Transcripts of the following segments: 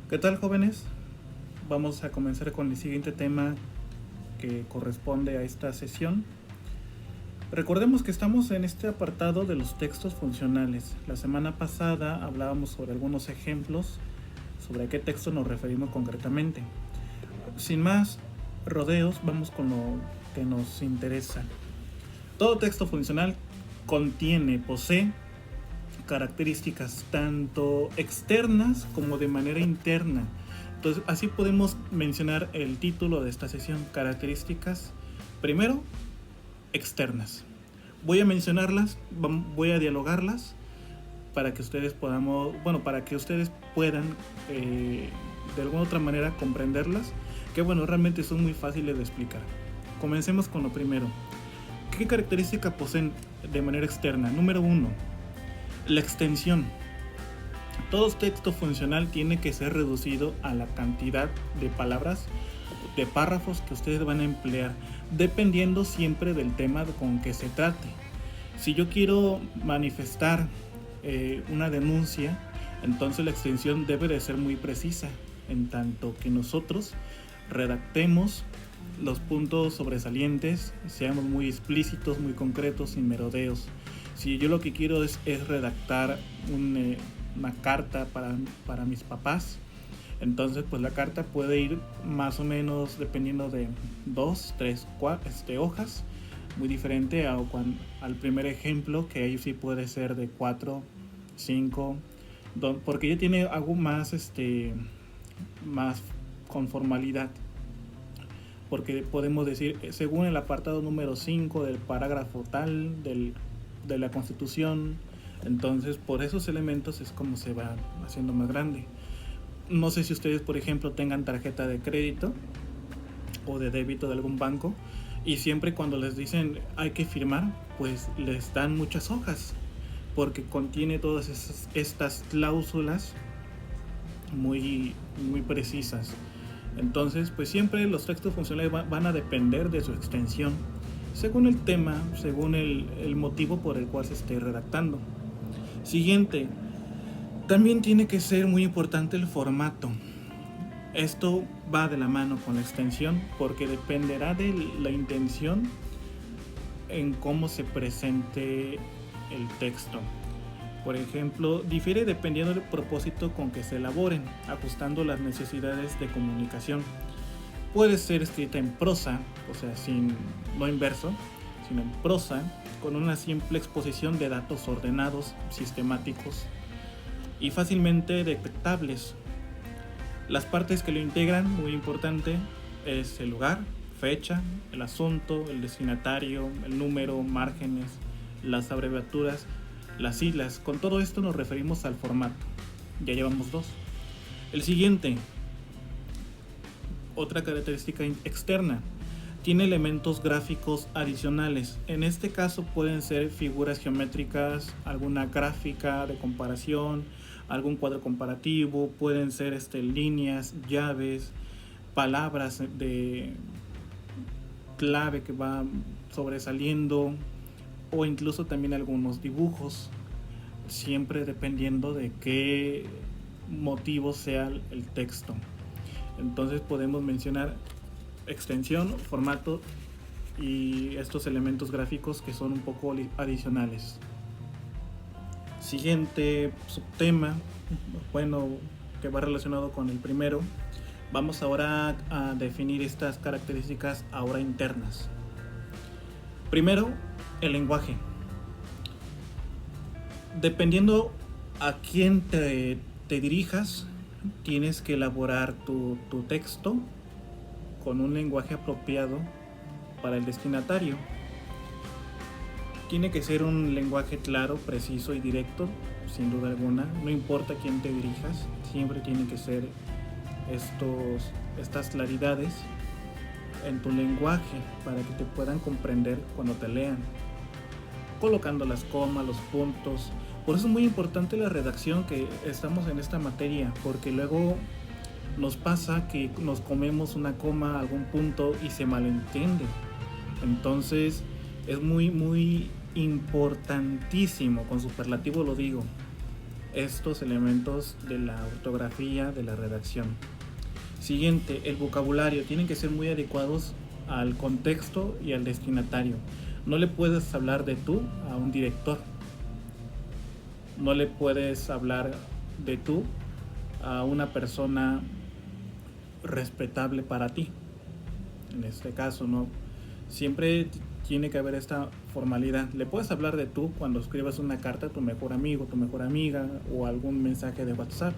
¿Qué tal, jóvenes? Vamos a comenzar con el siguiente tema que corresponde a esta sesión. Recordemos que estamos en este apartado de los textos funcionales. La semana pasada hablábamos sobre algunos ejemplos sobre a qué texto nos referimos concretamente. Sin más rodeos, vamos con lo que nos interesa. Todo texto funcional posee características tanto externas como de manera interna. Entonces, así podemos mencionar el título de esta sesión: características, primero, externas. Voy a mencionarlas, voy a dialogarlas para que ustedes puedan de alguna otra manera comprenderlas, que realmente son muy fáciles de explicar. Comencemos con lo primero. ¿Qué característica poseen de manera externa? Número 1, la extensión. Todo texto funcional tiene que ser reducido a la cantidad de palabras, de párrafos que ustedes van a emplear, dependiendo siempre del tema con que se trate. Si yo quiero manifestar una denuncia, entonces la extensión debe de ser muy precisa, en tanto que nosotros redactemos los puntos sobresalientes, seamos muy explícitos, muy concretos, sin merodeos. Si yo lo que quiero es redactar una carta para mis papás, entonces pues la carta puede ir más o menos dependiendo de 2, 3, 4 hojas, muy diferente al primer ejemplo, que ahí sí puede ser de 4, 5, porque ya tiene algo más más con formalidad, porque podemos decir según el apartado número 5 del parágrafo tal de la Constitución. Entonces por esos elementos es como se va haciendo más grande. No sé si ustedes, por ejemplo, tengan tarjeta de crédito o de débito de algún banco, y siempre cuando les dicen hay que firmar, pues les dan muchas hojas, porque contiene todas estas cláusulas muy precisas. Entonces pues siempre los textos funcionales van a depender de su extensión, según el tema, según el motivo por el cual se esté redactando. Siguiente, también tiene que ser muy importante el formato. Esto va de la mano con la extensión, porque dependerá de la intención en cómo se presente el texto. Por ejemplo, difiere dependiendo del propósito con que se elaboren, ajustando las necesidades de comunicación. Puede ser escrita en prosa, o sea, no en verso, sino en prosa, con una simple exposición de datos ordenados, sistemáticos y fácilmente detectables. Las partes que lo integran, muy importante, es el lugar, fecha, el asunto, el destinatario, el número, márgenes, las abreviaturas, las siglas. Con todo esto nos referimos al formato. Ya llevamos 2. El siguiente, otra característica externa, tiene elementos gráficos adicionales. En este caso pueden ser figuras geométricas, alguna gráfica de comparación, algún cuadro comparativo, pueden ser líneas, llaves, palabras de clave que van sobresaliendo, o incluso también algunos dibujos, siempre dependiendo de qué motivo sea el texto. Entonces podemos mencionar extensión, formato y estos elementos gráficos que son un poco adicionales. Siguiente subtema, que va relacionado con el primero. Vamos ahora a definir estas características ahora internas. Primero, el lenguaje. Dependiendo a quién te dirijas, tienes que elaborar tu texto con un lenguaje apropiado para el destinatario. Tiene que ser un lenguaje claro, preciso y directo, sin duda alguna. No importa a quién te dirijas, siempre tiene que ser estas claridades en tu lenguaje para que te puedan comprender cuando te lean, colocando las comas, los puntos. Por eso es muy importante la redacción, que estamos en esta materia, porque luego nos pasa que nos comemos una coma, algún punto, y se malentiende. Entonces es muy importantísimo, con superlativo lo digo, estos elementos de la ortografía, de la redacción. Siguiente, el vocabulario. Tienen que ser muy adecuados al contexto y al destinatario. No le puedes hablar de tú a un director. No le puedes hablar de tú a una persona respetable para ti. En este caso, no. Siempre tiene que haber esta formalidad. Le puedes hablar de tú cuando escribas una carta a tu mejor amigo, tu mejor amiga o algún mensaje de WhatsApp.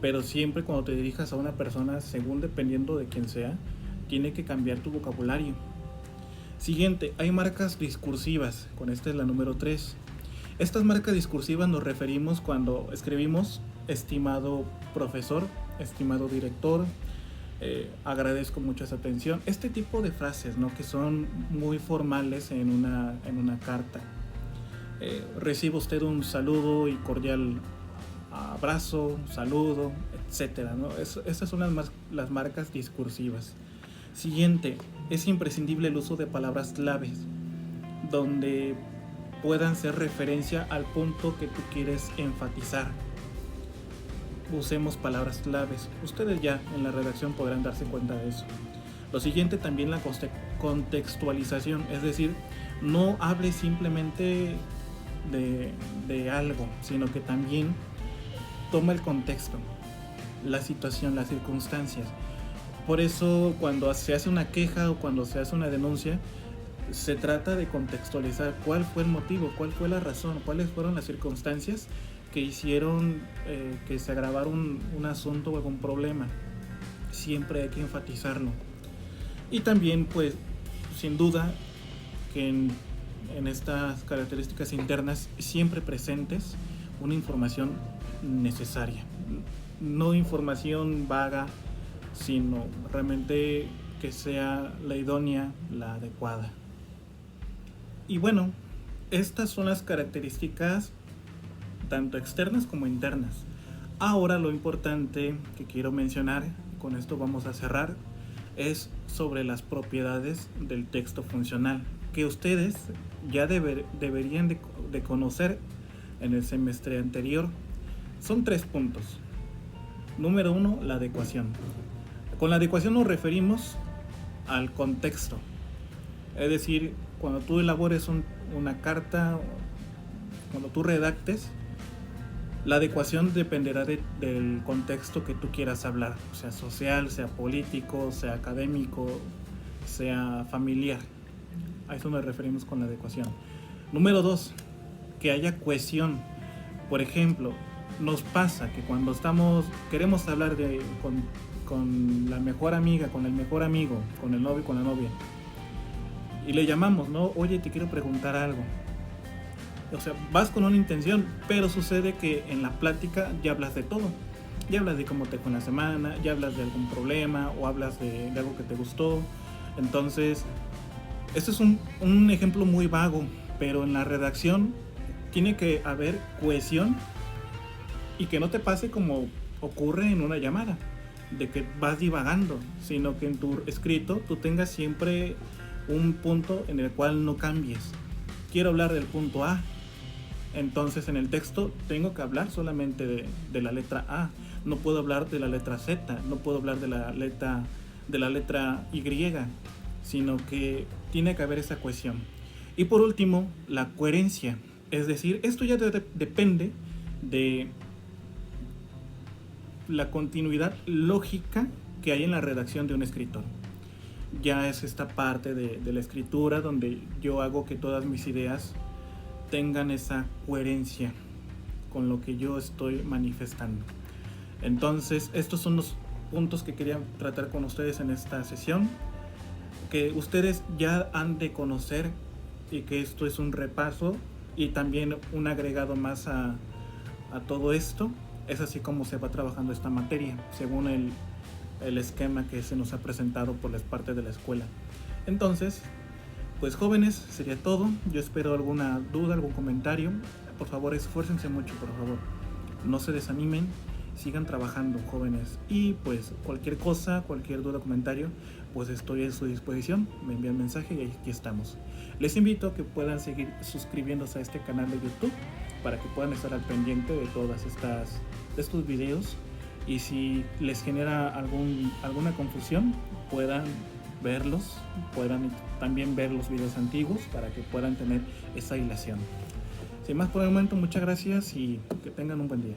Pero siempre cuando te dirijas a una persona, según dependiendo de quién sea, tiene que cambiar tu vocabulario. Siguiente, hay marcas discursivas. Con esta es la número 3. Estas marcas discursivas nos referimos cuando escribimos estimado profesor, estimado director, agradezco mucho esa atención. Este tipo de frases, ¿no?, que son muy formales en una carta. Recibe usted un saludo y cordial abrazo, saludo, etcétera, ¿no? Estas son las marcas discursivas. Siguiente, es imprescindible el uso de palabras claves donde puedan ser referencia al punto que tú quieres enfatizar. Usemos palabras claves. Ustedes ya en la redacción podrán darse cuenta de eso. Lo siguiente, también la contextualización, es decir, no hable simplemente de algo, sino que también toma el contexto, la situación, las circunstancias. Por eso cuando se hace una queja o cuando se hace una denuncia, se trata de contextualizar cuál fue el motivo, cuál fue la razón, cuáles fueron las circunstancias que hicieron que se agravara un asunto o algún problema. Siempre hay que enfatizarlo. Y también, pues, sin duda, que en estas características internas siempre presentes una información necesaria. No información vaga, sino realmente que sea la idónea, la adecuada. Y bueno, estas son las características tanto externas como internas. Ahora lo importante que quiero mencionar, con esto vamos a cerrar, es sobre las propiedades del texto funcional, que ustedes ya deberían de conocer en el semestre anterior. Son 3 puntos. Número 1, la adecuación. Con la adecuación nos referimos al contexto. Es decir, cuando tú elabores una carta, cuando tú redactes, la adecuación dependerá del contexto que tú quieras hablar, sea social, sea político, sea académico, sea familiar. A eso nos referimos con la adecuación. Número 2, que haya cohesión. Por ejemplo, nos pasa que cuando queremos hablar con la mejor amiga, con el mejor amigo, con el novio, con la novia, y le llamamos, ¿no? Oye, te quiero preguntar algo. O sea, vas con una intención, pero sucede que en la plática ya hablas de todo. Ya hablas de cómo te fue la semana, ya hablas de algún problema o hablas de algo que te gustó. Entonces, este es un ejemplo muy vago, pero en la redacción tiene que haber cohesión y que no te pase como ocurre en una llamada, de que vas divagando, sino que en tu escrito tú tengas siempre un punto en el cual no cambies. Quiero hablar del punto A, entonces en el texto tengo que hablar solamente de la letra A. No puedo hablar de la letra Z, no puedo hablar de la letra Y, sino que tiene que haber esa cohesión. Y por último, la coherencia. Es decir, esto ya depende de la continuidad lógica que hay en la redacción de un escritor. Ya es esta parte de la escritura donde yo hago que todas mis ideas tengan esa coherencia con lo que yo estoy manifestando. Entonces, estos son los puntos que quería tratar con ustedes en esta sesión, que ustedes ya han de conocer, y que esto es un repaso y también un agregado más a todo esto. Es así como se va trabajando esta materia, según el esquema que se nos ha presentado por las partes de la escuela. Entonces, pues jóvenes, sería todo. Yo espero alguna duda, algún comentario. Por favor, esfuércense mucho, por favor. No se desanimen, sigan trabajando, jóvenes. Y pues cualquier cosa, cualquier duda, comentario, pues estoy a su disposición. Me envían mensaje y aquí estamos. Les invito a que puedan seguir suscribiéndose a este canal de YouTube para que puedan estar al pendiente de estos videos, y si les genera alguna confusión, puedan verlos, puedan también ver los videos antiguos para que puedan tener esa hilación. Sin más por el momento, muchas gracias y que tengan un buen día.